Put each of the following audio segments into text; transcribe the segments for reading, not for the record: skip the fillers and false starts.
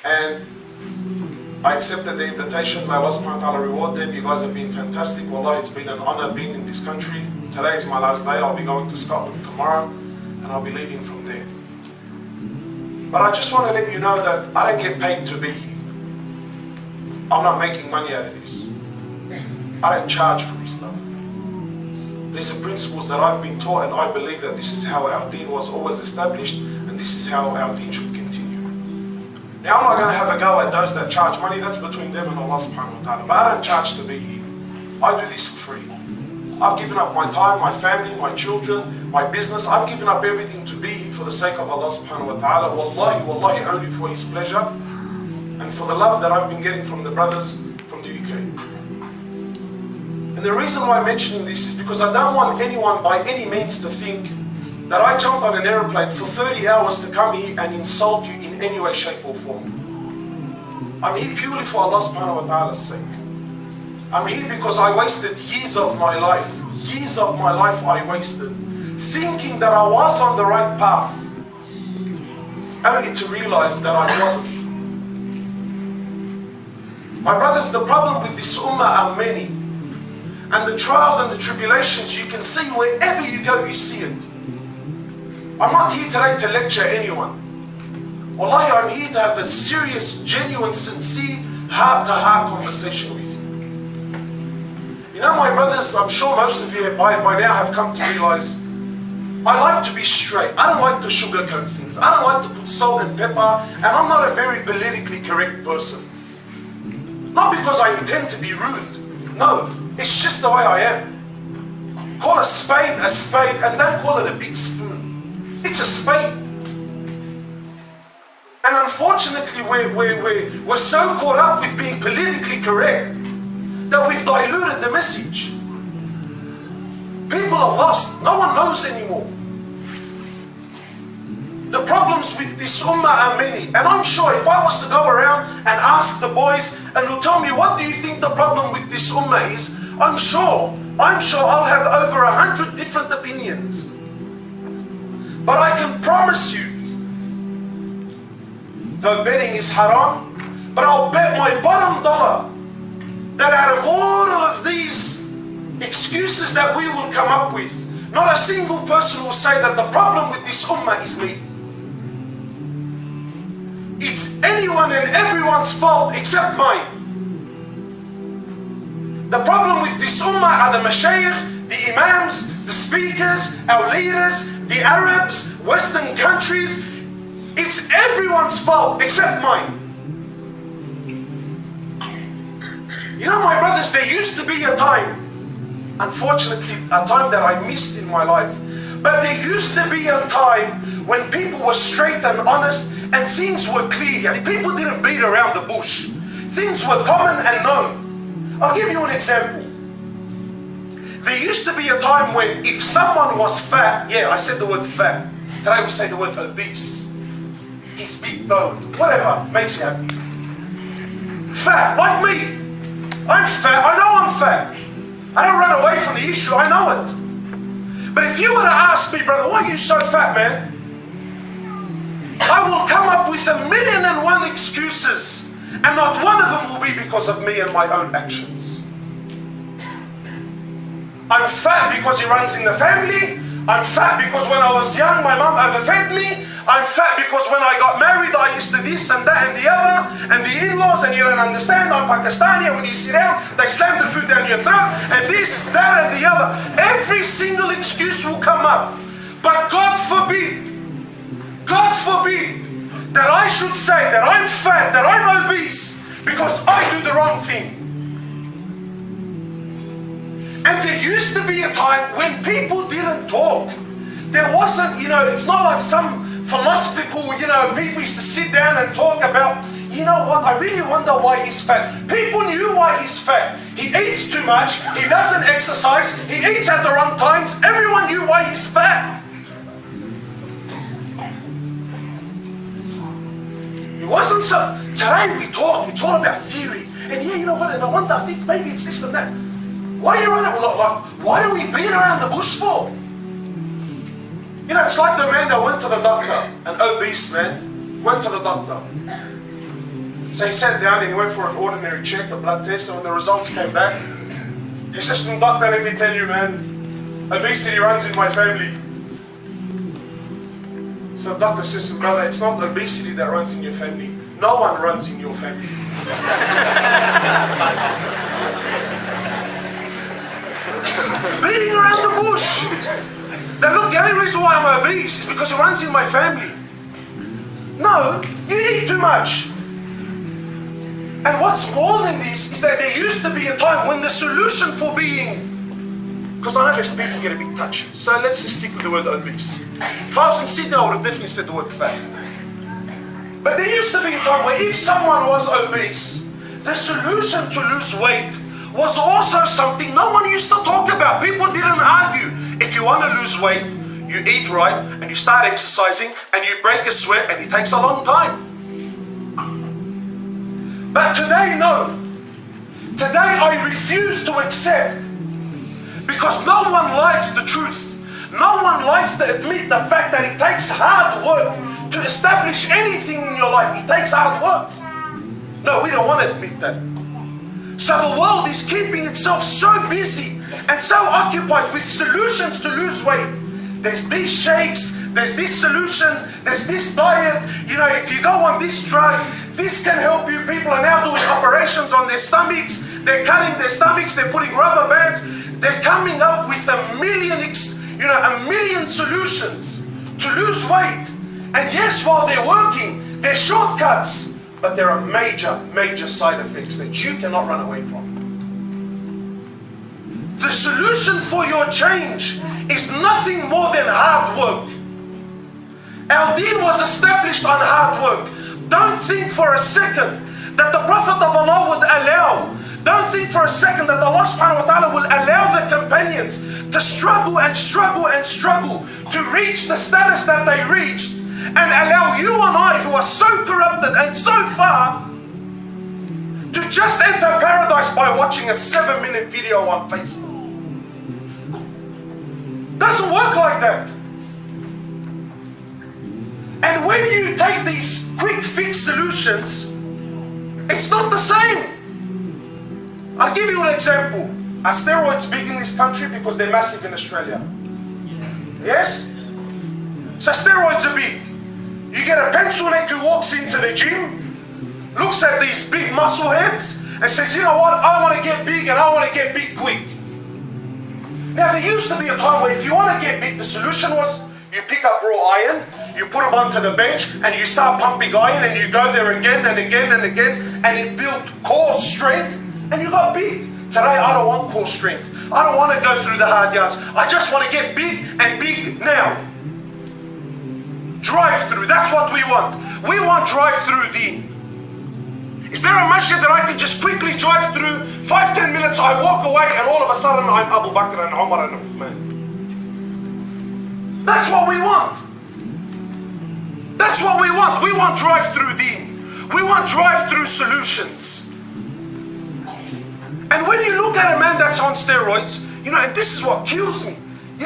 and I accepted the invitation. May Allah subhanahu wa ta'ala reward them. You guys have been fantastic. Wallahi, it's been an honor being in this country. Today is my last day. I'll be going to Scotland tomorrow, and I'll be leaving from there. But I just want to let you know that I don't get paid to be here. I'm not making money out of this. I don't charge for this stuff. These are principles that I've been taught, and I believe that this is how our deen was always established, and this is how our deen should continue. Now, I'm not going to have a go at those that charge money. That's between them and Allah subhanahu wa ta'ala. But I don't charge to be here. I do this for free. I've given up my time, my family, my children, my business. I've given up everything to be here for the sake of Allah subhanahu wa ta'ala. Wallahi, wallahi, only for His pleasure and for the love that I've been getting from the brothers from the UK. And the reason why I'm mentioning this is because I don't want anyone by any means to think that I jumped on an aeroplane for 30 hours to come here and insult you in any way, shape or form. I'm here purely for Allah subhanahu wa ta'ala's sake. I'm here because I wasted years of my life I wasted, thinking that I was on the right path, only to realize that I wasn't. My brothers, the problem with this ummah are many. And the trials and the tribulations, you can see wherever you go, you see it. I'm not here today to lecture anyone. Wallahi, I'm here to have a serious, genuine, sincere, heart-to-heart conversation with you. You know, my brothers, I'm sure most of you by now have come to realize I like to be straight. I don't like to sugarcoat things. I don't like to put salt and pepper, and I'm not a very politically correct person. Not because I intend to be rude. No, it's just the way I am. Call a spade, and don't call it a big spoon. It's a spade. And unfortunately, we're so caught up with being politically correct that we've diluted the message. People are lost. No one knows anymore. The problems with this ummah are many. And I'm sure if I was to go around and ask the boys and who tell me, what do you think the problem with this ummah is? I'm sure I'll have over 100 different opinions. But I can promise you, though betting is haram, but I'll bet my bottom dollar that out of all of these excuses that we will come up with, not a single person will say that the problem with this ummah is me. It's anyone and everyone's fault except mine. The problem with this ummah are the mashayikh, the imams, the speakers, our leaders, the Arabs, Western countries. It's everyone's fault except mine. You know, my brothers, there used to be a time, unfortunately, a time that I missed in my life, but there used to be a time when people were straight and honest and things were clear. And people didn't beat around the bush. Things were common and known. I'll give you an example. There used to be a time when if someone was fat, yeah, I said the word fat. Today we say the word obese. He's big boned, whatever makes you happy. Fat, like me. I'm fat, I know I'm fat. I don't run away from the issue, I know it. But if you were to ask me, brother, why are you so fat, man? I will come up with 1,000,001 excuses, and not one of them will be because of me and my own actions. I'm fat because it runs in the family. I'm fat because when I was young, my mum overfed me. I'm fat because when I got married, I used to this and that and the other, and the in-laws, and you don't understand, I'm Pakistani, and when you sit down, they slam the food down your throat, and this, that, and the other. Every single excuse will come up. But God forbid that I should say that I'm fat, that I'm obese, because I do the wrong thing. And there used to be a time when people didn't talk. There wasn't, it's not like some philosophical, people used to sit down and talk about, you know what, I really wonder why he's fat. People knew why he's fat. He eats too much, he doesn't exercise, he eats at the wrong times. Everyone knew why he's fat. It wasn't so. Today it's all about theory. And yeah, you know what, and I wonder, I think maybe it's this and that. Why do you run it? Why do we beat around the bush for? It's like the man that went to the doctor, an obese man, went to the doctor. So he sat down and he went for an ordinary check, a blood test, and when the results came back, he says to him, "Doctor, let me tell you, man, obesity runs in my family." So the doctor says to him, "Brother, it's not obesity that runs in your family. No one runs in your family." Beating around the bush. Now look, the only reason why I'm obese is because it runs in my family. No, you eat too much. And what's more than this is that there used to be a time when the solution for being, because I know there's people get a bit touchy, so let's just stick with the word obese. If I was in Sydney, I would have definitely said the word fat. But there used to be a time where if someone was obese, the solution to lose weight was also something no one used to talk about. People didn't argue. If you want to lose weight, you eat right and you start exercising and you break a sweat, and it takes a long time. But today, no. Today I refuse to accept, because no one likes the truth. No one likes to admit the fact that it takes hard work to establish anything in your life. It takes hard work. No, we don't want to admit that. So the world is keeping itself so busy and so occupied with solutions to lose weight. There's these shakes, there's this solution, there's this diet. You know, if you go on this drug, this can help you. People are now doing operations on their stomachs. They're cutting their stomachs, they're putting rubber bands. They're coming up with a million solutions to lose weight. And yes, while they're working, they're shortcuts. But there are major, major side effects that you cannot run away from. The solution for your change is nothing more than hard work. Our deen was established on hard work. Don't think for a second that the Prophet of Allah would allow, don't think for a second that Allah subhanahu wa ta'ala will allow the companions to struggle and struggle and struggle to reach the status that they reached, and allow you and I, who are so corrupted and so far, to just enter paradise by watching a 7-minute video on Facebook. Doesn't work like that. And when you take these quick fix solutions, it's not the same. I'll give you an example. Are steroids big in this country? Because they're massive in Australia. Yes? So steroids are big. You get a pencil neck who walks into the gym, looks at these big muscle heads, and says, "You know what, I want to get big and I want to get big quick." Now there used to be a time where if you want to get big, the solution was you pick up raw iron, you put them onto the bench, and you start pumping iron, and you go there again and again and again, and it built core strength, and you got big. Today I don't want core strength. I don't want to go through the hard yards. I just want to get big and big now. Drive-through, that's what we want. We want drive-through deen. Is there a masjid that I could just quickly drive through, 5-10 minutes, I walk away, and all of a sudden I'm Abu Bakr and Umar and Uthman? That's what we want. That's what we want. We want drive-through deen. We want drive-through solutions. And when you look at a man that's on steroids, you know, and this is what kills me. You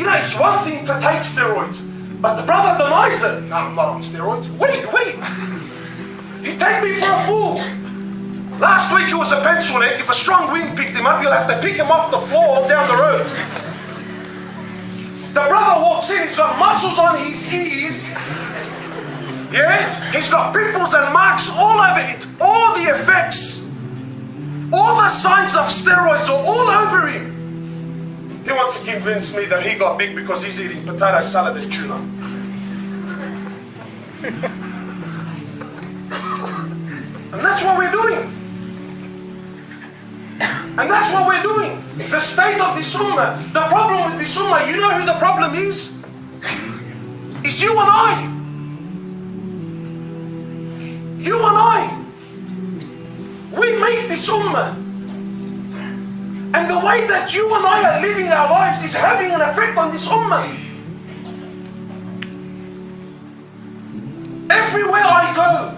know, it's one thing to take steroids, but the brother denies it. No, I'm not on steroids. Wait. You take me for a fool. Last week he was a pencil neck. If a strong wind picked him up, you'll have to pick him off the floor down the road. The brother walks in, he's got muscles on his ears. Yeah? He's got pimples and marks all over it. All the effects, all the signs of steroids are all over him. He wants to convince me that he got big because he's eating potato salad and tuna. And that's what we're doing. And that's what we're doing. The state of this ummah. The problem with this ummah, you know who the problem is? It's you and I. You and I. We make this ummah. And the way that you and I are living our lives is having an effect on this ummah. Everywhere I go,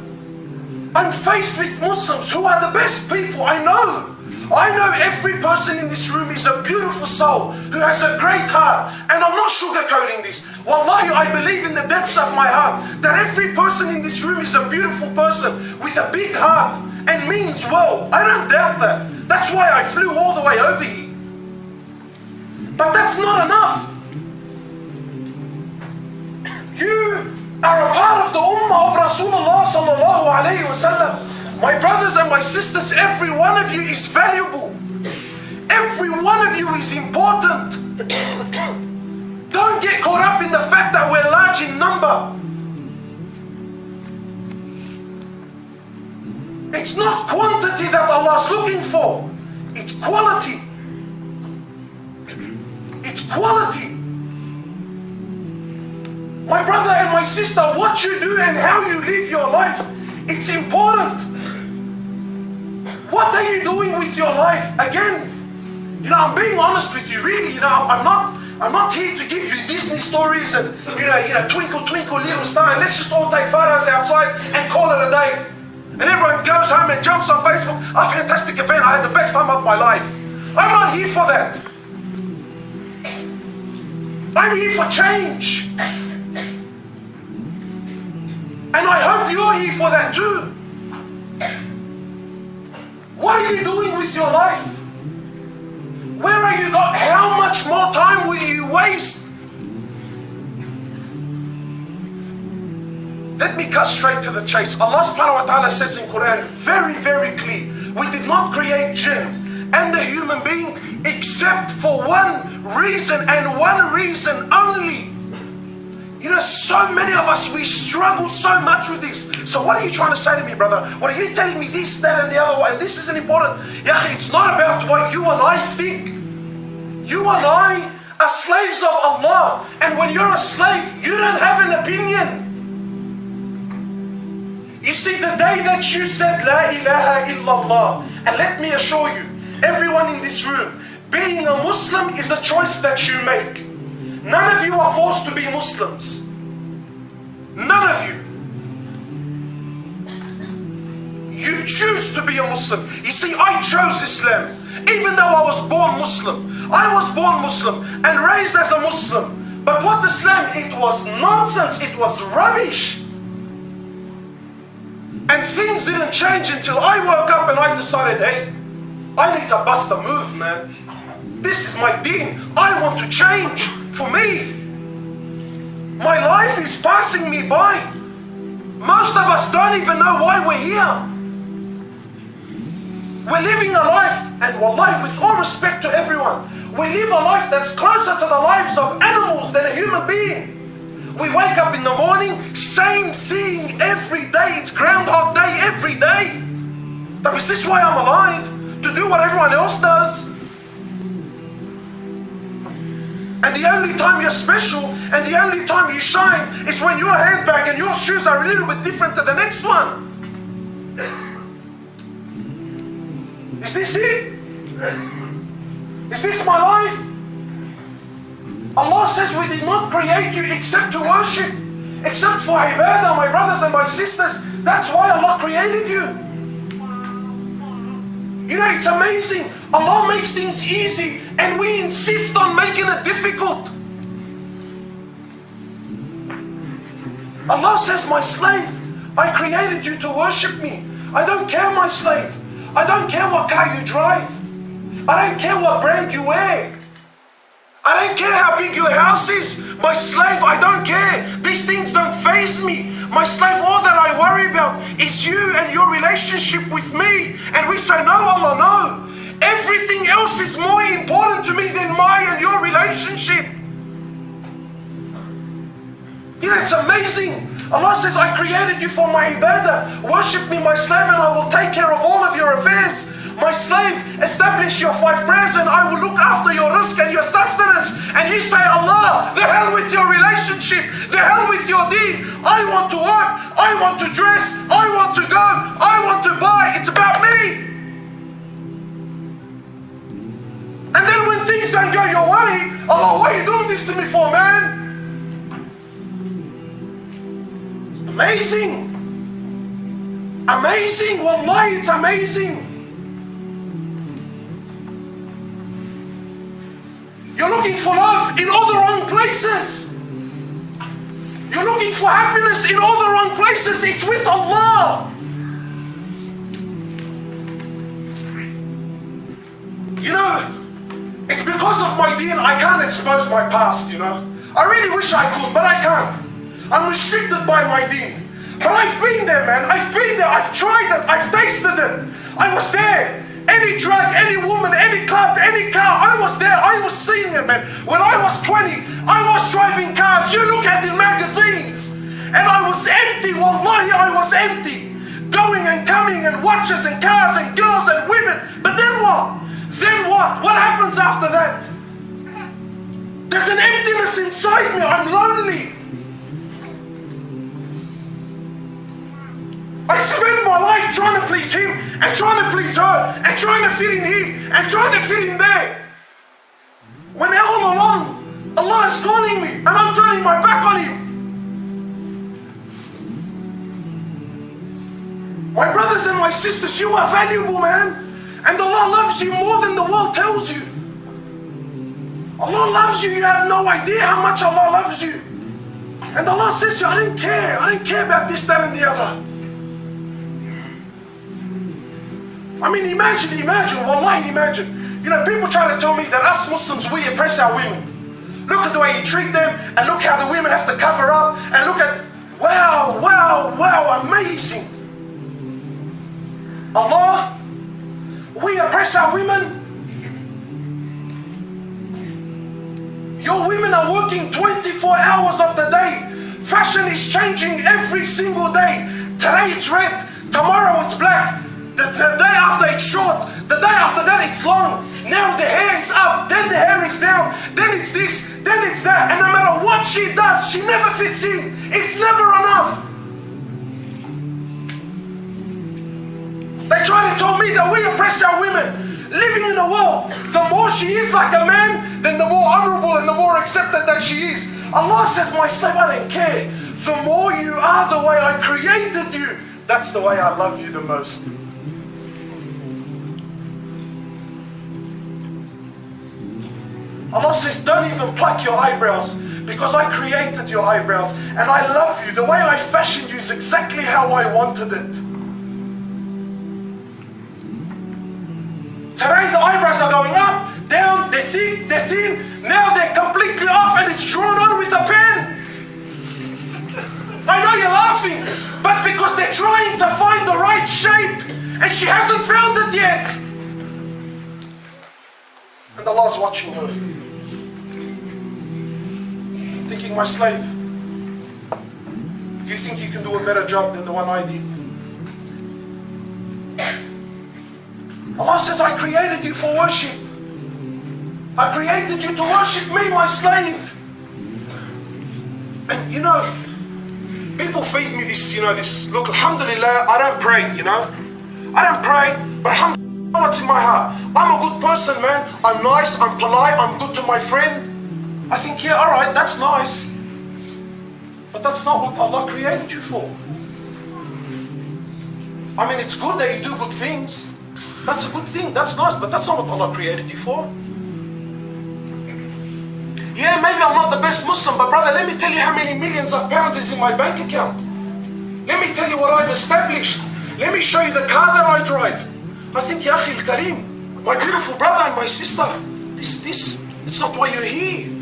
I'm faced with Muslims who are the best people I know, I know every person in this room is a beautiful soul who has a great heart. And I'm not sugarcoating this. Wallahi, I believe in the depths of my heart that every person in this room is a beautiful person with a big heart and means well. I don't doubt that. That's why I flew all the way over here. But that's not enough. You are a part of the ummah of Rasulullah sallallahu alayhi wa sallam. My brothers and my sisters, every one of you is valuable. Every one of you is important. Don't get caught up in the fact that we're large in number. It's not quantity that Allah's looking for. It's quality. It's quality. My brother and my sister, what you do and how you live your life, it's important. What are you doing with your life? Again, I'm being honest with you, really. I'm not here to give you Disney stories and twinkle twinkle little star and let's just all take photos outside and call it a day. And everyone goes home and jumps on Facebook. Oh, fantastic event! I had the best time of my life. I'm not here for that. I'm here for change. And I hope you're here for that too. What are you doing with your life? Where are you going? How much more time will you waste? Let me cut straight to the chase. Allah subhanahu wa ta'ala says in Quran very, very clear, we did not create jinn and the human being except for one reason and one reason only. So many of us, we struggle so much with this. So what are you trying to say to me, brother? What are you telling me this, that, and the other one? And this isn't important. It's not about what you and I think. You and I are slaves of Allah. And when you're a slave, you don't have an opinion. You see, the day that you said, La ilaha illallah, and let me assure you, everyone in this room, being a Muslim is a choice that you make. None of you are forced to be Muslims. None of you. You choose to be a Muslim. You see, I chose Islam. Even though I was born Muslim. I was born Muslim and raised as a Muslim. But what Islam, it was nonsense. It was rubbish. And things didn't change until I woke up and I decided, hey, I need to bust a move, man. This is my deen. I want to change for me. My life is passing me by. Most of us don't even know why we're here. We're living a life, and wallahi, with all respect to everyone, we live a life that's closer to the lives of animals than a human being. We wake up in the morning, same thing every day. It's Groundhog Day every day. Is this why I'm alive? To do what everyone else does? And the only time you're special and the only time you shine is when your handbag and your shoes are a little bit different to the next one. Is this it? Is this my life? Allah says we did not create you except to worship, except for ibadah, my brothers and my sisters. That's why Allah created you. It's amazing. Allah makes things easy and we insist on making it difficult. Allah says, my slave, I created you to worship me. I don't care, my slave. I don't care what car you drive. I don't care what brand you wear. I don't care how big your house is. My slave, I don't care. These things don't faze me. My slave, all that I worry about is you and your relationship with me. And we say, no, Allah, no. Everything else is more important to me than my and your relationship. It's amazing. Allah says, I created you for my ibadah. Worship me, my slave, and I will take care of all of your affairs. My slave, establish your 5 prayers and I will look after your rizq and your sustenance. And you say, Allah, the hell with your relationship, the hell with your deen. I want to work, I want to dress, I want to go, I want to buy. It's about me. And then when things don't go your way, Allah, what are you doing this to me for, man? Amazing. Amazing, wallahi, it's amazing. You're looking for love in all the wrong places. You're looking for happiness in all the wrong places. It's with Allah. You know, it's because of my deen I can't expose my past, you know. I really wish I could, but I can't. I'm restricted by my deen. But I've been there, man. I've been there. I've tried it. I've tasted it. I was there. Any drug, any woman, any club, any car, I was there. I was seeing it, man. When I was 20, I was driving cars. You look at in magazines. And I was empty. Wallahi, I was empty. Going and coming and watches and cars and girls and women. But then what? Then what? What happens after that? There's an emptiness inside me. I'm lonely. I spend my life trying to please him and trying to please her and trying to fit in here and trying to fit in there. When all along, Allah is calling me and I'm turning my back on him. My brothers and my sisters, you are valuable, man. And Allah loves you more than the world tells you. Allah loves you. You have no idea how much Allah loves you. And Allah says to you, I didn't care. I didn't care about this, that and the other. I mean, imagine, wallahi, imagine. You know, people try to tell me that us Muslims, we oppress our women. Look at the way you treat them, and look how the women have to cover up, and look at, wow, wow, wow, amazing. Allah, we oppress our women. Your women are working 24 hours of the day. Fashion is changing every single day. Today it's red, tomorrow it's black. The day after it's short, the day after that it's long. Now the hair is up, then the hair is down, then it's this, then it's that. And no matter what she does, she never fits in. It's never enough. They try to tell me that we oppress our women. Living in a world, the more she is like a man, then the more honorable and the more accepted that she is. Allah says, my slave, I don't care. The more you are the way I created you, that's the way I love you the most. Allah says, don't even pluck your eyebrows because I created your eyebrows and I love you. The way I fashioned you is exactly how I wanted it. Today the eyebrows are going up, down, they're thick, they're thin. Now they're completely off and it's drawn on with a pen. I know you're laughing, but because they're trying to find the right shape and she hasn't found it yet. And Allah's watching her. Thinking, my slave, you think you can do a better job than the one I did? Allah says, I created you for worship. I created you to worship me, my slave. And you know, people feed me this, you know, this, look, alhamdulillah, I don't pray, you know. I don't pray, but alhamdulillah, what's in my heart? I'm a good person, man. I'm nice, I'm polite, I'm good to my friend. I think, yeah, all right, that's nice. But that's not what Allah created you for. I mean, it's good that you do good things. That's a good thing, that's nice, but that's not what Allah created you for. Yeah, maybe I'm not the best Muslim, but brother, let me tell you how many millions of pounds is in my bank account. Let me tell you what I've established. Let me show you the car that I drive. I think, Ya Akhi al-Karim, my beautiful brother and my sister, it's not why you're here.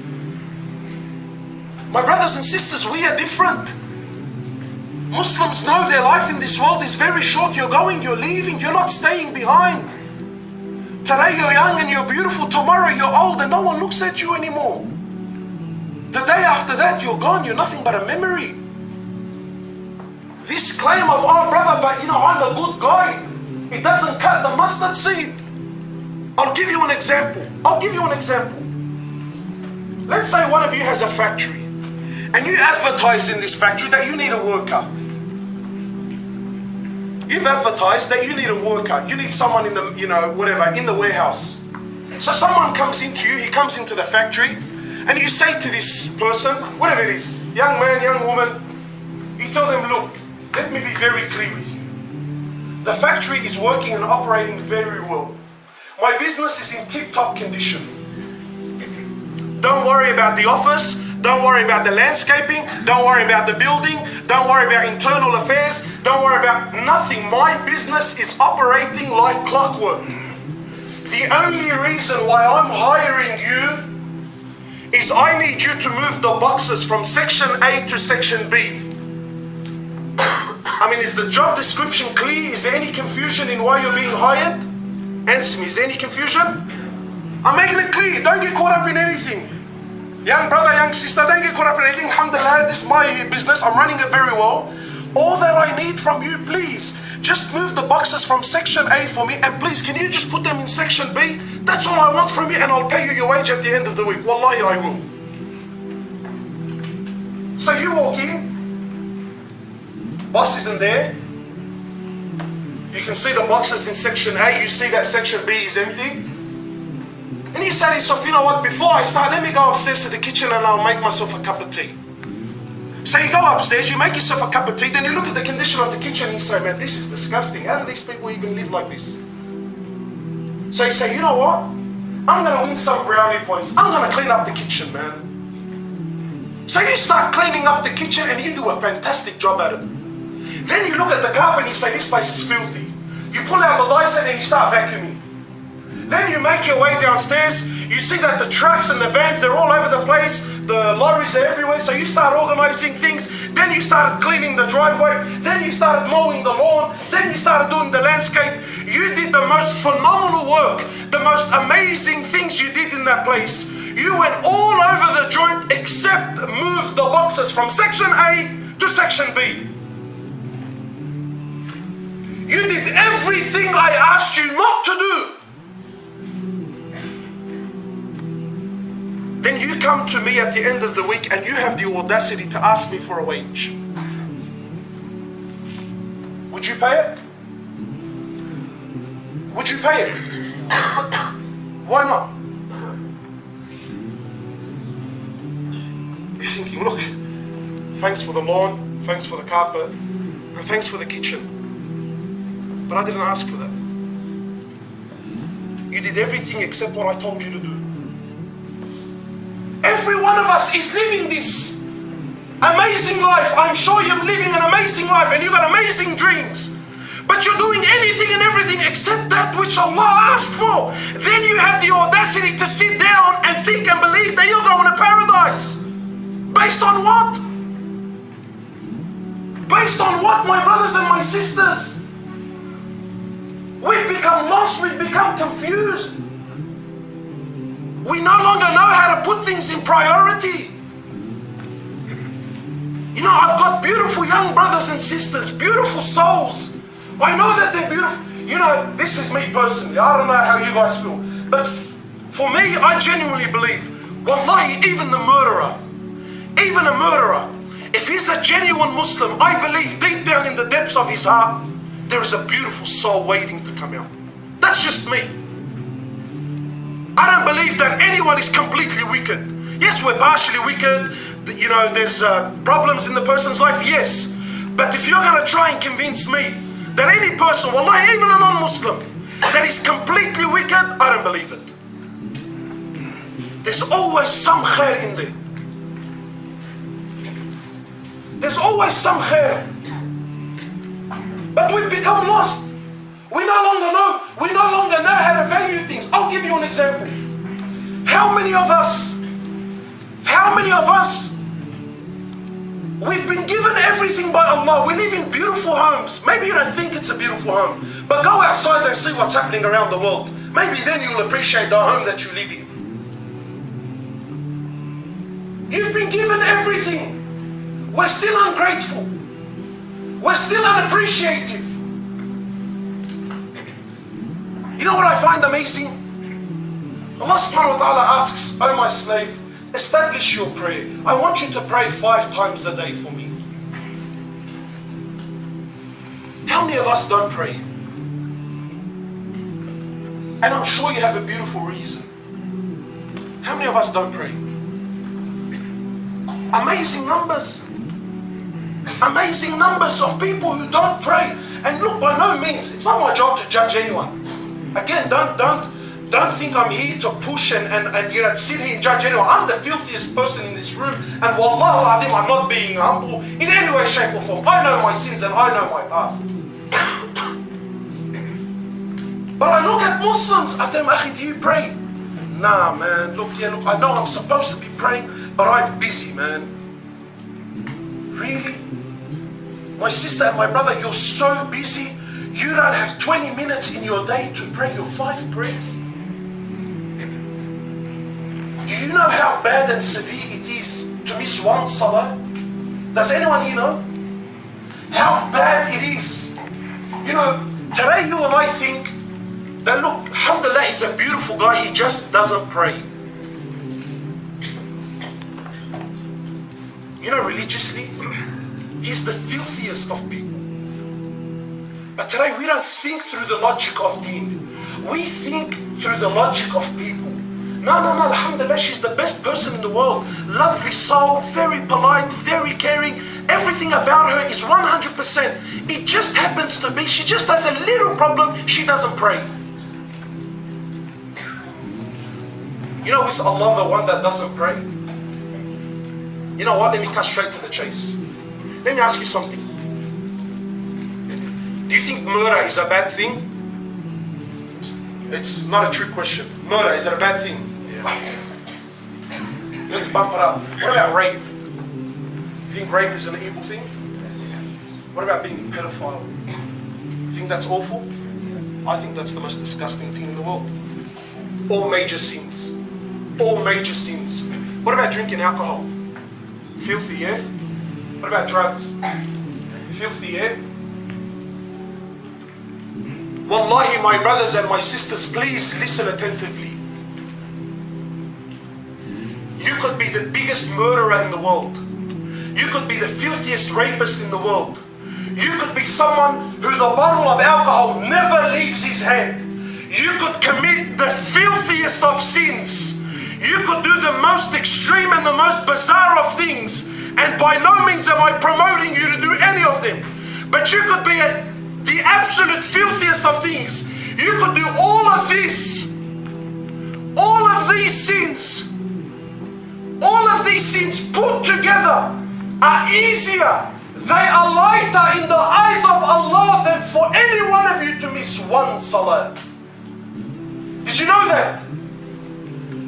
My brothers and sisters, we are different. Muslims know their life in this world is very short. You're going, you're leaving, you're not staying behind. Today you're young and you're beautiful, tomorrow you're old and no one looks at you anymore. The day after that you're gone, you're nothing but a memory. This claim of, oh brother, but you know, I'm a good guy, it doesn't cut the mustard seed. I'll give you an example. Let's say one of you has a factory and you advertise in this factory that you need a worker. You've advertised that you need a worker. You need someone in the, you know, whatever, in the warehouse. So someone comes into you, he comes into the factory, and you say to this person, whatever it is, young man, young woman, you tell them, look, let me be very clear with you. The factory is working and operating very well. My business is in tip-top condition. Don't worry about the office. Don't worry about the landscaping. Don't worry about the building. Don't worry about internal affairs. Don't worry about nothing. My business is operating like clockwork. The only reason why I'm hiring you is I need you to move the boxes from section A to section B. I mean, is the job description clear? Is there any confusion in why you're being hired? Answer me, is there any confusion? I'm making it clear. Don't get caught up in anything. Young brother, young sister, don't get caught up in anything. Alhamdulillah, this is my business. I'm running it very well. All that I need from you, please, just move the boxes from section A for me, and please, can you just put them in section B? That's all I want from you, and I'll pay you your wage at the end of the week. Wallahi, I will. So you walk in, boss isn't there. You can see the boxes in section A, you see that section B is empty. And you say to yourself, you know what, before I start, let me go upstairs to the kitchen and I'll make myself a cup of tea. So you go upstairs, you make yourself a cup of tea, then you look at the condition of the kitchen and you say, man, this is disgusting. How do these people even live like this? So you say, you know what? I'm going to win some brownie points. I'm going to clean up the kitchen, man. So you start cleaning up the kitchen and you do a fantastic job at it. Then you look at the carpet and you say, this place is filthy. You pull out the Dyson and you start vacuuming. Then you make your way downstairs, you see that the trucks and the vans, they're all over the place, the lorries are everywhere, so you start organizing things, then you started cleaning the driveway, then you started mowing the lawn, then you started doing the landscape. You did the most phenomenal work, the most amazing things you did in that place. You went all over the joint except moved the boxes from section A to section B. You did everything I asked you not to do. Then you come to me at the end of the week and you have the audacity to ask me for a wage. Would you pay it? Would you pay it? Why not? You're thinking, look, thanks for the lawn, thanks for the carpet, and thanks for the kitchen. But I didn't ask for that. You did everything except what I told you to do. Every one of us is living this amazing life. I'm sure you're living an amazing life and you've got amazing dreams. But you're doing anything and everything except that which Allah asked for. Then you have the audacity to sit down and think and believe that you're going to paradise. Based on what? Based on what, my brothers and my sisters? We've become lost, we've become confused. We no longer know how to put things in priority. You know, I've got beautiful young brothers and sisters, beautiful souls. I know that they're beautiful. You know, this is me personally. I don't know how you guys feel. But for me, I genuinely believe, wallahi, even a murderer, if he's a genuine Muslim, I believe deep down in the depths of his heart, there is a beautiful soul waiting to come out. That's just me. I don't believe that anyone is completely wicked. Yes, we're partially wicked. You know, there's problems in the person's life, yes. But if you're going to try and convince me that any person, wallahi, even a non-Muslim, that is completely wicked, I don't believe it. There's always some khair in there. There's always some khair. But we've become lost. We no longer know. We no longer know how to value things. I'll give you an example. How many of us, we've been given everything by Allah. We live in beautiful homes. Maybe you don't think it's a beautiful home, but go outside and see what's happening around the world. Maybe then you'll appreciate the home that you live in. You've been given everything. We're still ungrateful. We're still unappreciative. You know what I find amazing? Allah subhanahu wa ta'ala asks, "O my slave, establish your prayer. I want you to pray 5 times a day for me." How many of us don't pray? And I'm sure you have a beautiful reason. How many of us don't pray? Amazing numbers. Amazing numbers of people who don't pray. And look, by no means, it's not my job to judge anyone. Again, don't Don't think I'm here to push and sit here and judge anyone. I'm the filthiest person in this room, and wallah al-azim, I'm not being humble in any way, shape or form. I know my sins and I know my past. But I look at Muslims, I tell them, Akhi, do you pray? Nah, man, look, I know I'm supposed to be praying, but I'm busy, man. Really? My sister and my brother, you're so busy, you don't have 20 minutes in your day to pray your 5 prayers. Do you know how bad and severe it is to miss one salah? Does anyone here know? How bad it is. You know, today you and I think that, look, alhamdulillah, he's a beautiful guy, he just doesn't pray. You know, religiously, he's the filthiest of people. But today we don't think through the logic of deen. We think through the logic of people. No, alhamdulillah, she's the best person in the world. Lovely soul, very polite, very caring. Everything about her is 100%. It just happens to be, she just has a little problem, she doesn't pray. You know, with Allah, the one that doesn't pray, you know what, let me cut straight to the chase. Let me ask you something. Do you think murder is a bad thing? It's not a trick question. Murder, is it a bad thing? Let's bump it up. What about rape? You think rape is an evil thing? What about being a pedophile? You think that's awful? I think that's the most disgusting thing in the world. All major sins. All major sins. What about drinking alcohol? Filthy, yeah? What about drugs? Filthy, yeah? Wallahi, my brothers and my sisters, please listen attentively. You could be the biggest murderer in the world. You could be the filthiest rapist in the world. You could be someone who the bottle of alcohol never leaves his hand. You could commit the filthiest of sins. You could do the most extreme and the most bizarre of things. And by no means am I promoting you to do any of them. But you could be the absolute filthiest of things. You could do all of this. All of these sins. All of these sins put together are easier. They are lighter in the eyes of Allah than for any one of you to miss one salah. Did you know that?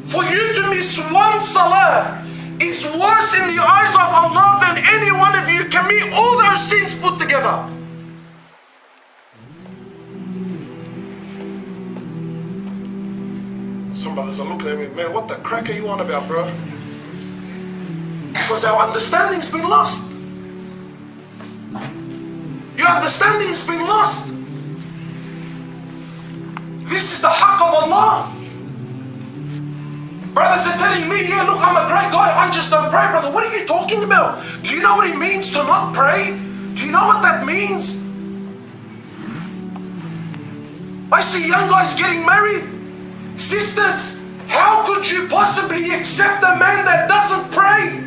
For you to miss one salah is worse in the eyes of Allah than any one of you commit all those sins put together. Some brothers are looking at me, man, what the crack are you on about, bro? Because our understanding's been lost. Your understanding's been lost. This is the haqq of Allah. Brothers are telling me, yeah, look, I'm a great guy, I just don't pray, brother. What are you talking about? Do you know what it means to not pray? Do you know what that means? I see young guys getting married. Sisters, how could you possibly accept a man that doesn't pray?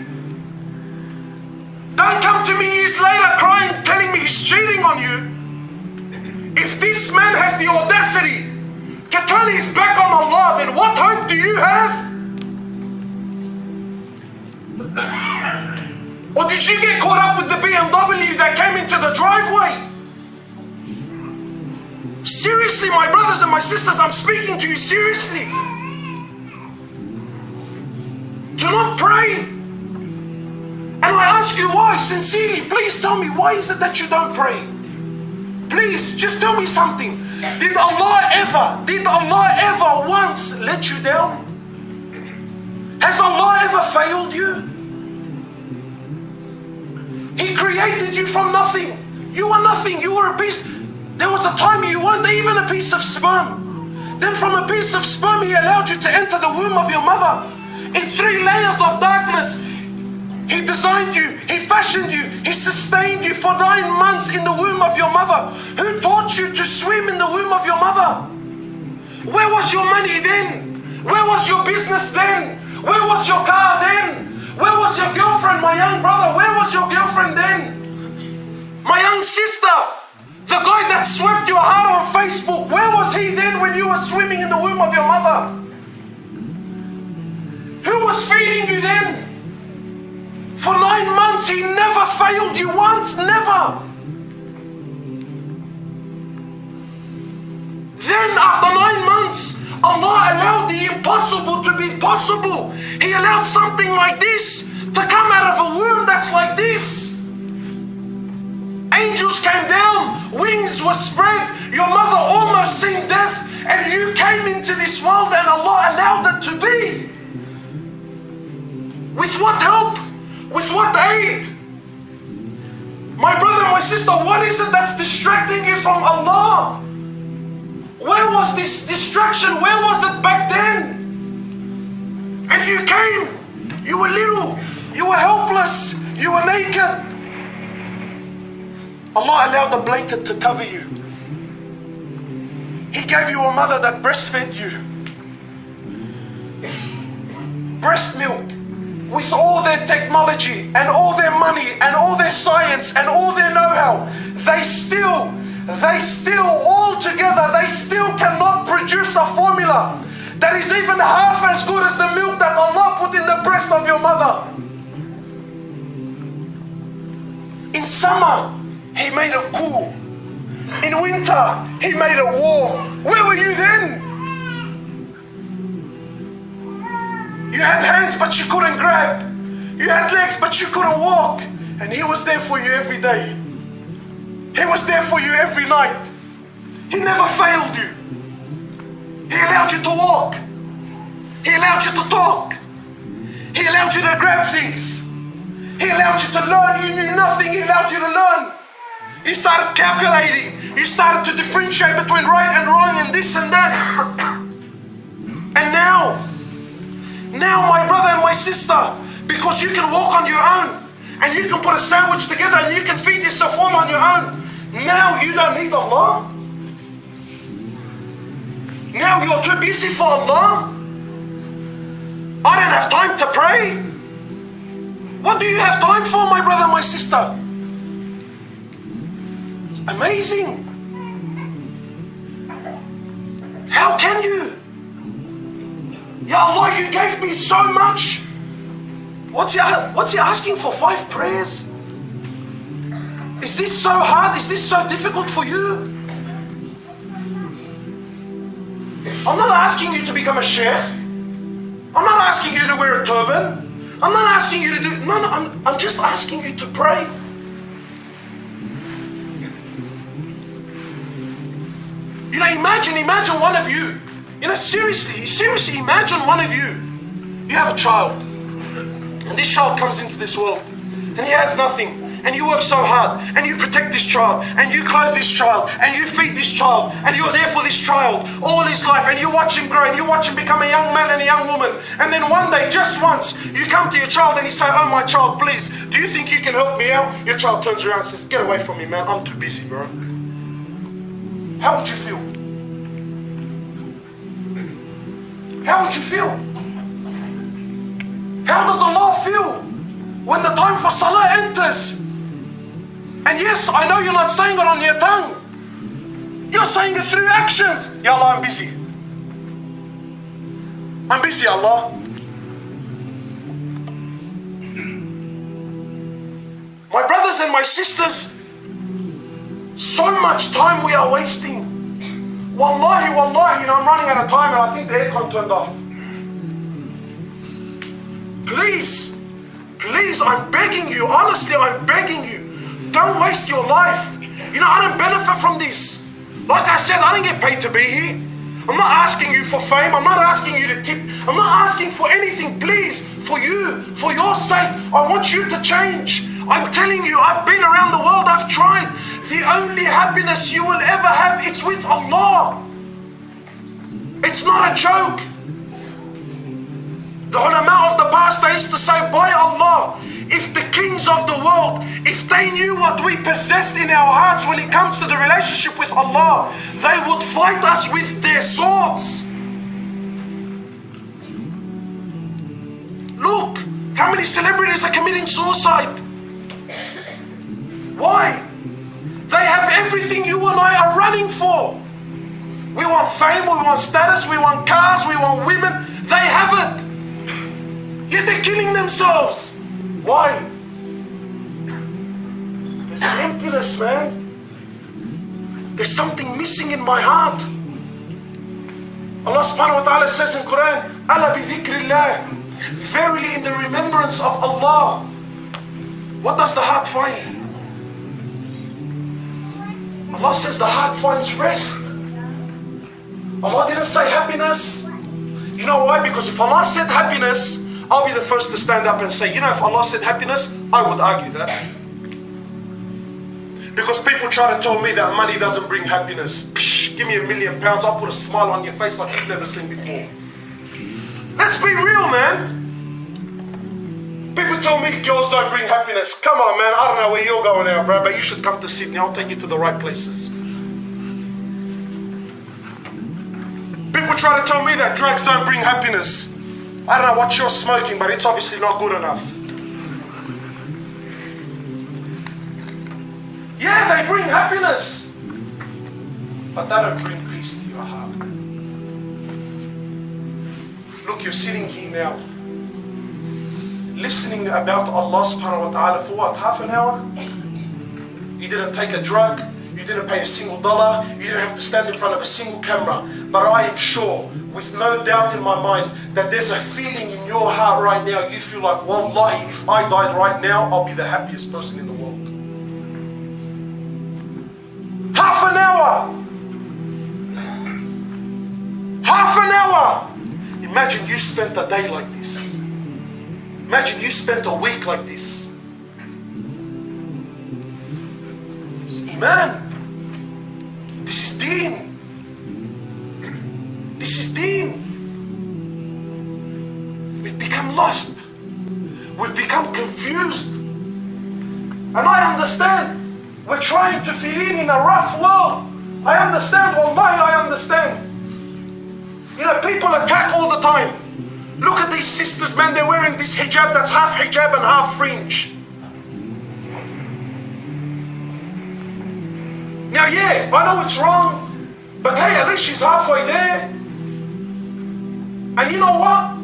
Don't come to me years later crying, telling me he's cheating on you. If this man has the audacity to turn his back on Allah, then what hope do you have? Or did you get caught up with the BMW that came into the driveway? Seriously, my brothers and my sisters, I'm speaking to you seriously. Do not pray. And I ask you why, sincerely, please tell me, why is it that you don't pray? Please, just tell me something. Did Allah ever once let you down? Has Allah ever failed you? He created you from nothing. You were nothing, you were a piece. There was a time you weren't even a piece of sperm. Then from a piece of sperm, He allowed you to enter the womb of your mother. In 3 layers of darkness, He designed you, He fashioned you, He sustained you for 9 months in the womb of your mother. Who taught you to swim in the womb of your mother? Where was your money then? Where was your business then? Where was your car then? Where was your girlfriend, my young brother? Where was your girlfriend then? My young sister, the guy that swept your heart on Facebook, where was he then when you you were swimming in the womb of your mother? Who was feeding you then? For 9 months, He never failed you once, never. Then after 9 months, Allah allowed the impossible to be possible. He allowed something like this to come out of a womb that's like this. Angels came down, wings were spread, your mother almost seen death, and you came into this world and Allah allowed it to be. With what help? With what aid? My brother, my sister, what is it that's distracting you from Allah? Where was this distraction? Where was it back then? And you came, you were little, you were helpless, you were naked. Allah allowed a blanket to cover you. He gave you a mother that breastfed you. Breast milk. With all their technology and all their money and all their science and all their know-how, they still all together, they still cannot produce a formula that is even half as good as the milk that Allah put in the breast of your mother. In summer, He made it cool. In winter, He made it warm. Where were you then? You had hands but you couldn't grab. You had legs but you couldn't walk. And He was there for you every day. He was there for you every night. He never failed you. He allowed you to walk. He allowed you to talk. He allowed you to grab things. He allowed you to learn. You knew nothing. He allowed you to learn. You started calculating. You started to differentiate between right and wrong and this and that. And now, my brother and my sister, because you can walk on your own and you can put a sandwich together and you can feed yourself all on your own, now you don't need Allah. Now you're too busy for Allah. I don't have time to pray. What do you have time for, my brother and my sister? It's amazing. How can you? Ya Allah, you gave me so much. What's he asking for? 5 prayers? Is this so hard? Is this so difficult for you? I'm not asking you to become a chef. I'm not asking you to wear a turban. I'm not asking you to do... No, I'm just asking you to pray. You know, imagine one of you. You know, seriously, imagine one of you. You have a child. And this child comes into this world. And he has nothing. And you work so hard. And you protect this child. And you clothe this child. And you feed this child. And you're there for this child all his life. And you watch him grow. And you watch him become a young man and a young woman. And then one day, just once, you come to your child and you say, "Oh, my child, please, do you think you can help me out?" Your child turns around and says, "Get away from me, man. I'm too busy, bro." How would you feel? How would you feel? How does Allah feel when the time for Salah enters? And yes, I know you're not saying it on your tongue. You're saying it through actions. Ya Allah, I'm busy. I'm busy, Allah. My brothers and my sisters, so much time we are wasting. Wallahi, you know, I'm running out of time and I think the aircon turned off. Please, I'm begging you, honestly, I'm begging you, don't waste your life. You know, I don't benefit from this. Like I said, I don't get paid to be here. I'm not asking you for fame. I'm not asking you to tip. I'm not asking for anything. Please, for you, for your sake, I want you to change. I'm telling you, I've been around the world, I've tried. The only happiness you will ever have, it's with Allah. It's not a joke. The ulama of the past, they used to say, by Allah, if the kings of the world, if they knew what we possessed in our hearts when it comes to the relationship with Allah, they would fight us with their swords. Look, how many celebrities are committing suicide? Why? They have everything you and I are running for. We want fame, we want status, we want cars, we want women. They have it. Yet they're killing themselves. Why? There's an emptiness, man. There's something missing in my heart. Allah subhanahu wa ta'ala says in Quran, Ala bi dhikrillah. Verily in the remembrance of Allah. What does the heart find? Allah says the heart finds rest. Allah didn't say happiness. You know why? Because if Allah said happiness, I'll be the first to stand up and say, you know, if Allah said happiness, I would argue that. Because people try to tell me that money doesn't bring happiness. Psh, give me £1 million, I'll put a smile on your face like you've never seen before. Let's be real, man. People tell me girls don't bring happiness. Come on, man, I don't know where you're going now, bro, but you should come to Sydney. I'll take you to the right places. People try to tell me that drugs don't bring happiness. I don't know what you're smoking, but it's obviously not good enough. Yeah, they bring happiness, but they don't bring peace to your heart. Look, you're sitting here now, listening about Allah subhanahu wa ta'ala for what, half an hour? You didn't take a drug, you didn't pay a single dollar, you didn't have to stand in front of a single camera. But I am sure, with no doubt in my mind, that there's a feeling in your heart right now, you feel like, wallahi, if I died right now, I'll be the happiest person in the world. Half an hour! Half an hour! Imagine you spent a day like this. Imagine you spent a week like this. It's Iman. This is deen. This is deen. We've become lost. We've become confused. And I understand. We're trying to fit in a rough world. I understand, wallahi, I understand. You know, people attack all the time. Look at these sisters, man, they're wearing this hijab that's half hijab and half fringe. Now, yeah, I know it's wrong, but hey, at least she's halfway there. And you know what?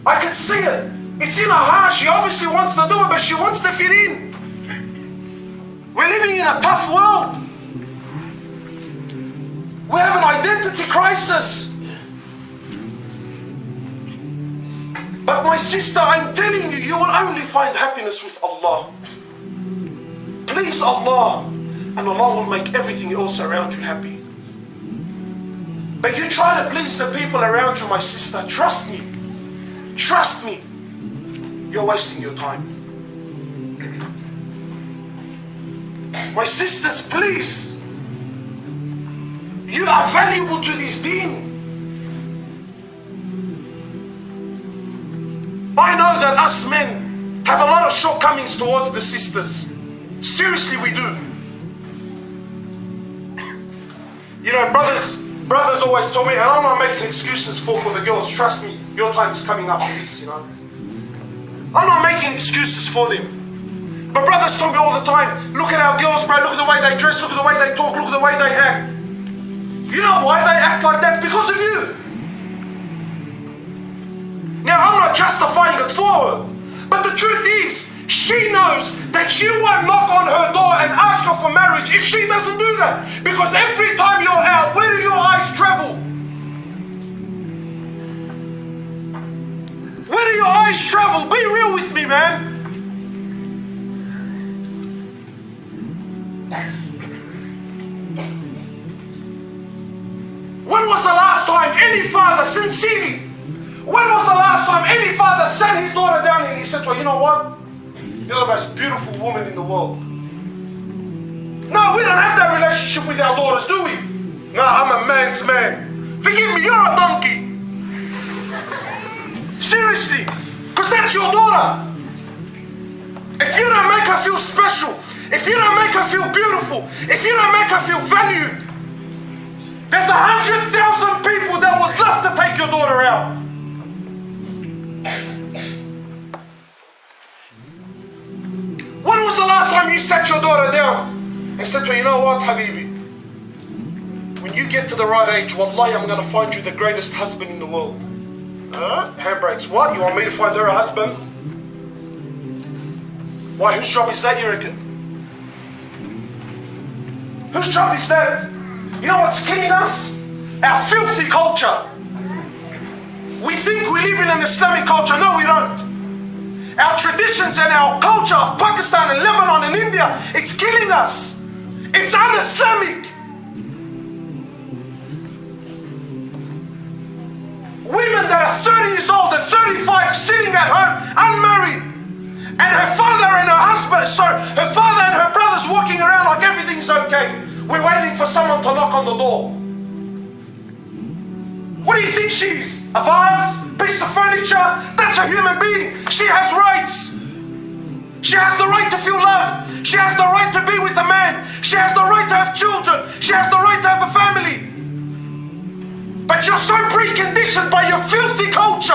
I can see it. It's in her heart. She obviously wants to do it, but she wants to fit in. We're living in a tough world. We have an identity crisis. But my sister, I'm telling you, you will only find happiness with Allah. Please Allah, and Allah will make everything else around you happy. But you try to please the people around you, my sister, trust me. Trust me. You're wasting your time. My sisters, please. You are valuable to this deen. I know that us men have a lot of shortcomings towards the sisters. Seriously, we do. You know, brothers always tell me, and I'm not making excuses for the girls. Trust me, your time is coming up for this, you know. I'm not making excuses for them. But brothers tell me all the time, look at our girls, bro, look at the way they dress, look at the way they talk, look at the way they act. You know why they act like that? Because of you. Now, I'm not justifying it for her, but the truth is, she knows that she won't knock on her door and ask her for marriage if she doesn't do that. Because every time you're out, where do your eyes travel? Where do your eyes travel? Be real with me, man. When was the last time any father, sincerely, when was the last time any father sat his daughter down and he said to her, you know what? You're the most beautiful woman in the world. No, we don't have that relationship with our daughters, do we? No, I'm a man's man. Forgive me, you're a donkey. Seriously, because that's your daughter. If you don't make her feel special, if you don't make her feel beautiful, if you don't make her feel valued, there's 100,000 people that would love to take your daughter out. When was the last time you sat your daughter down and said to her, you know what, Habibi? When you get to the right age, wallahi, I'm going to find you the greatest husband in the world. Handbrakes. What? You want me to find her a husband? Why? Whose job is that, you reckon? Whose job is that? You know what's killing us? Our filthy culture. We think we live in an Islamic culture. No, we don't. Our traditions and our culture of Pakistan and Lebanon and India, it's killing us. It's un-Islamic. Women that are 30 years old and 35 sitting at home, unmarried. And her father and her husband, her father and her brothers walking around like everything's okay. We're waiting for someone to knock on the door. What do you think she is? A vase? Piece of furniture? That's a human being. She has rights. She has the right to feel loved. She has the right to be with a man. She has the right to have children. She has the right to have a family. But you're so preconditioned by your filthy culture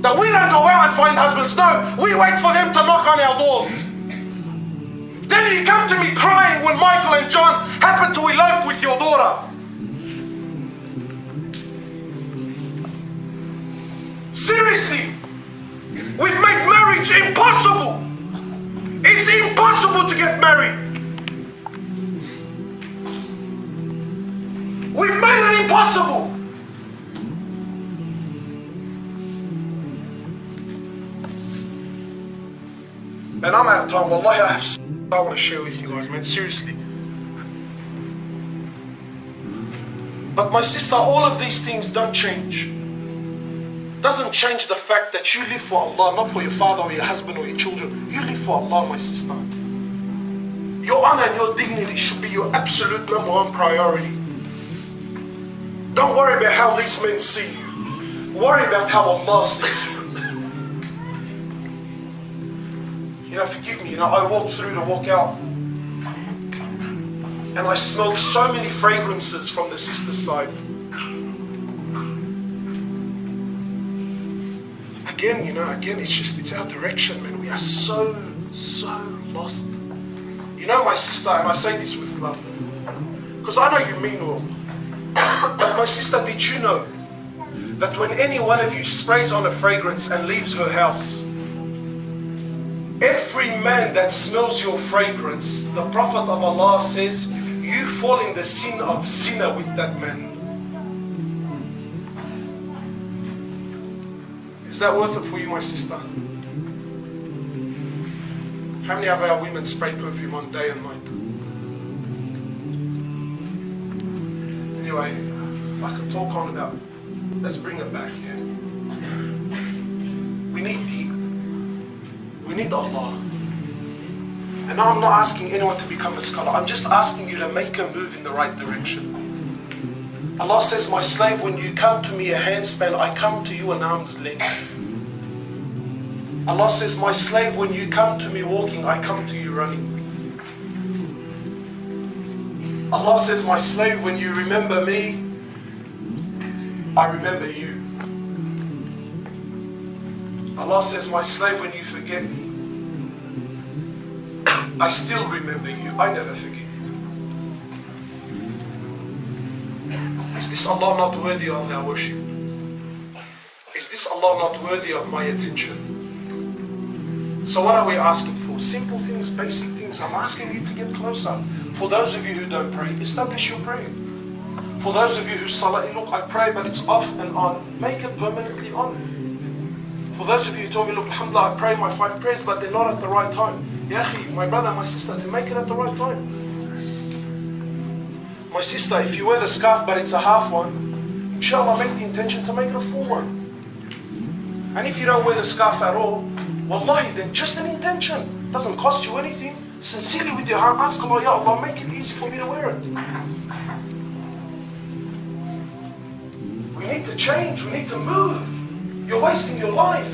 that we don't go out and find husbands. No, we wait for them to knock on our doors. Then you come to me crying when Michael and John happen to elope with your daughter. Seriously, we've made marriage impossible. It's impossible to get married. We've made it impossible. And I'm out of time. Wallahi, I want to share with you guys, man. Seriously. But my sister, all of these things don't change. Doesn't change the fact that you live for Allah, not for your father or your husband or your children. You live for Allah, my sister. Your honor and your dignity should be your absolute #1 priority. Don't worry about how these men see you. Worry about how Allah sees you. You know, forgive me, I walked through to walk out and I smelled so many fragrances from the sister side. Again, it's our direction, man. We are so lost. You know, my sister, and I say this with love, because I know you mean well, but my sister, did you know that when any one of you sprays on a fragrance and leaves her house, every man that smells your fragrance, the Prophet of Allah says, you fall in the sin of zina with that man. Is that worth it for you, my sister? How many of our women spray perfume on day and night? Anyway, I could talk on about, let's bring it back here. We need Allah. And now I'm not asking anyone to become a scholar. I'm just asking you to make a move in the right direction. Allah says, my slave, when you come to me a handspan, I come to you an arm's length. Allah says, my slave, when you come to me walking, I come to you running. Allah says, my slave, when you remember me, I remember you. Allah says, my slave, when you forget me, I still remember you. I never forget you. Is this Allah not worthy of our worship? Is this Allah not worthy of my attention? So what are we asking for? Simple things, basic things. I'm asking you to get closer. For those of you who don't pray, establish your prayer. For those of you who salah, look, I pray but it's off and on, make it permanently on. For those of you who told me, look, alhamdulillah, I pray my 5 prayers but they're not at the right time. Ya akhi, my brother, my sister, they make it at the right time. My sister, if you wear the scarf but it's a half one, inshallah make the intention to make it a full one. And if you don't wear the scarf at all, wallahi, then just an intention. Doesn't cost you anything. Sincerely with your heart, ask Allah, Ya Allah, make it easy for me to wear it. We need to change, we need to move. You're wasting your life.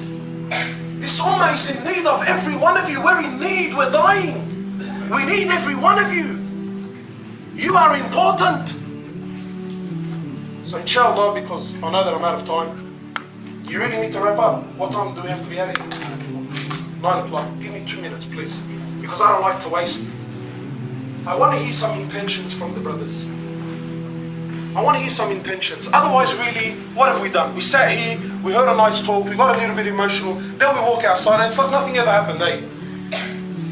This ummah is in need of every one of you. We're in need, we're dying. We need every one of you. You are important. So inshallah, because I know that I'm out of time, you really need to wrap up. What time do we have to be at it? 9 o'clock. Give me 2 minutes, please. Because I don't like to waste. I want to hear some intentions from the brothers. I want to hear some intentions. Otherwise, really, what have we done? We sat here, we heard a nice talk, we got a little bit emotional, then we walk outside and it's like nothing ever happened, eh?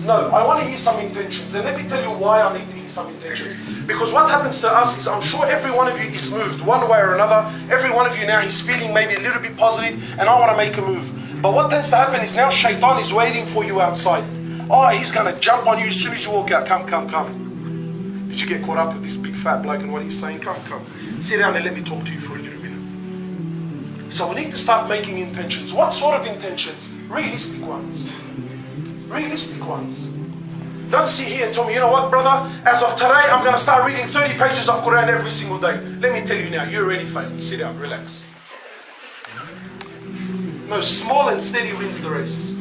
No, I want to hear some intentions. And let me tell you why I need to hear some intentions. Because what happens to us is, I'm sure every one of you is moved one way or another. Every one of you now, he's feeling maybe a little bit positive and I want to make a move. But what tends to happen is now Shaitan is waiting for you outside. Oh, he's going to jump on you as soon as you walk out. Come, come, come. Did you get caught up with this big fat bloke and what he's saying? Come, come. Sit down and let me talk to you for a little bit. So we need to start making intentions. What sort of intentions? Realistic ones. Realistic ones. Don't sit here and tell me, you know what, brother? As of today, I'm going to start reading 30 pages of Quran every single day. Let me tell you now, you already failed. Sit down, relax. No, small and steady wins the race.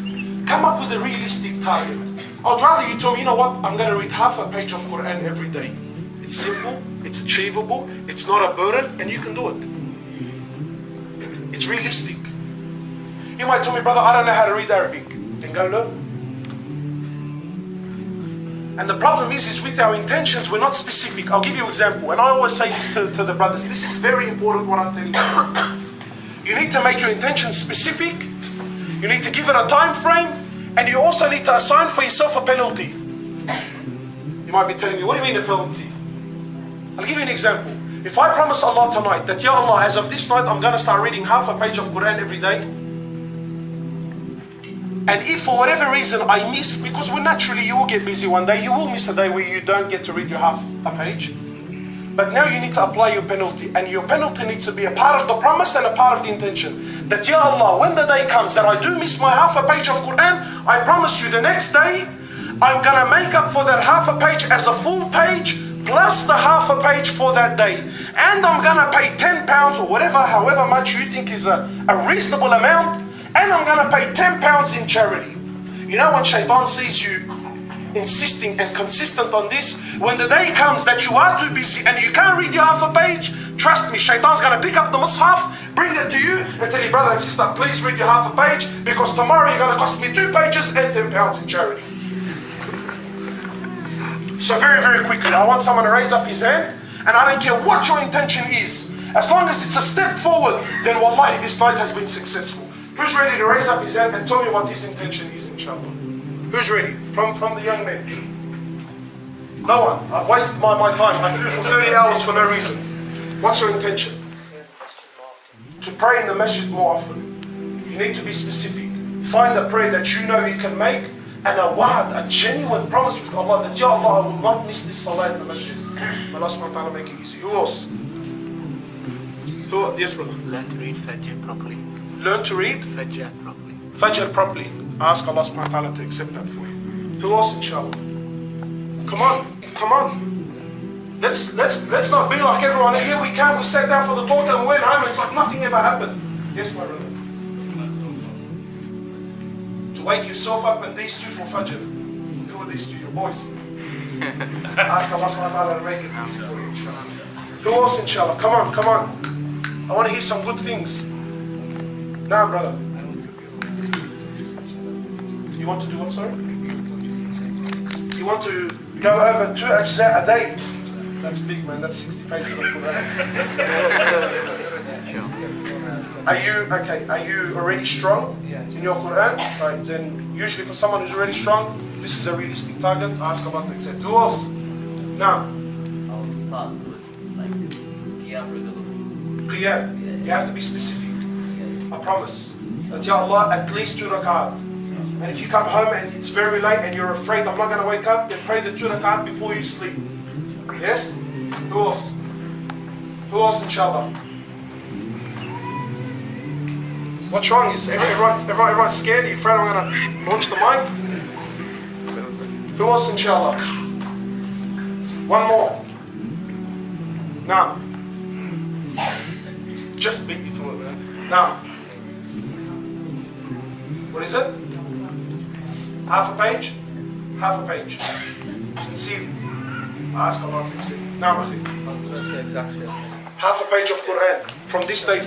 Come up with a realistic target. I'd rather you tell me, you know what, I'm going to read half a page of Quran every day. It's simple, it's achievable, it's not a burden, and you can do it. It's realistic. You might tell me, brother, I don't know how to read Arabic. Then go learn. And the problem is with our intentions, we're not specific. I'll give you an example, and I always say this to the brothers. This is very important what I'm telling you. You need to make your intentions specific. You need to give it a time frame. And you also need to assign for yourself a penalty. You might be telling me, what do you mean a penalty? I'll give you an example. If I promise Allah tonight that, Ya Allah, as of this night, I'm going to start reading half a page of Quran every day. And if for whatever reason I miss, because naturally you will get busy one day, you will miss a day where you don't get to read your half a page. But now you need to apply your penalty. And your penalty needs to be a part of the promise and a part of the intention. That, Ya Allah, when the day comes that I do miss my half a page of Quran, I promise you the next day, I'm going to make up for that half a page as a full page, plus the half a page for that day. And I'm going to pay £10 or whatever, however much you think is a reasonable amount. And I'm going to pay £10 in charity. You know, when Shaitan sees you insisting and consistent on this, when the day comes that you are too busy and you can't read your half a page, trust me, Shaitan's going to pick up the mushaf, bring it to you and tell you, brother and sister, please read your half a page, because tomorrow you're going to cost me 2 pages and £10 in charity. So very, very quickly, I want someone to raise up his hand, and I don't care what your intention is. As long as it's a step forward, then wallahi, this night has been successful. Who's ready to raise up his hand and tell me what his intention is, inshallah? Who's ready? From the young men? No one. I've wasted my time. I flew for 30 hours for no reason. What's your intention? To pray in the masjid more often. You need to be specific. Find a prayer that you know you can make, and a wa'ad, a genuine promise with Allah that, Ya Allah, I will not miss this salah in the masjid. May Allah subhanahu wa ta'ala make it easy. Who else? Yes, brother. Learn to read Fajr properly. Learn to read Fajr properly. Fajr properly. Ask Allah subhanahu wa ta'ala to accept that for you. Who else, inshallah? Come on, come on. Let's not be like everyone. Here we came, we sat down for the talk and we went home. It's like nothing ever happened. Yes, my brother. To wake yourself up, and these two for Fajr. Who are these two? Your boys. Ask Allah subhanahu wa ta'ala to make it easy for you, inshallah. Who else, inshallah? Come on, come on. I want to hear some good things. Now, brother. You want to do what, sorry? You want to go over 2 ajza a day? That's big, man. That's 60 pages of Quran. Are you already strong in your Quran? Right, then usually for someone who's already strong, this is a realistic target. Ask Allah to accept. Who else? Now. I'll start with like Qiyam regularly. Qiyam. You have to be specific. I promise. That, Ya Allah, at least 2 rakat. And if you come home and it's very late and you're afraid I'm not going to wake up, then pray the 2 rakat before you sleep. Yes? Who else? Who else, inshallah? What's wrong? Is everyone's scared? Are you afraid I'm going to launch the mic? Who else, inshallah? One more. Now. Just beat me to it, man. Now. What is it? Half a page? Half a page. Sincerely. I ask Allah to accept. Now, Rafi. Half a page of Quran from this day.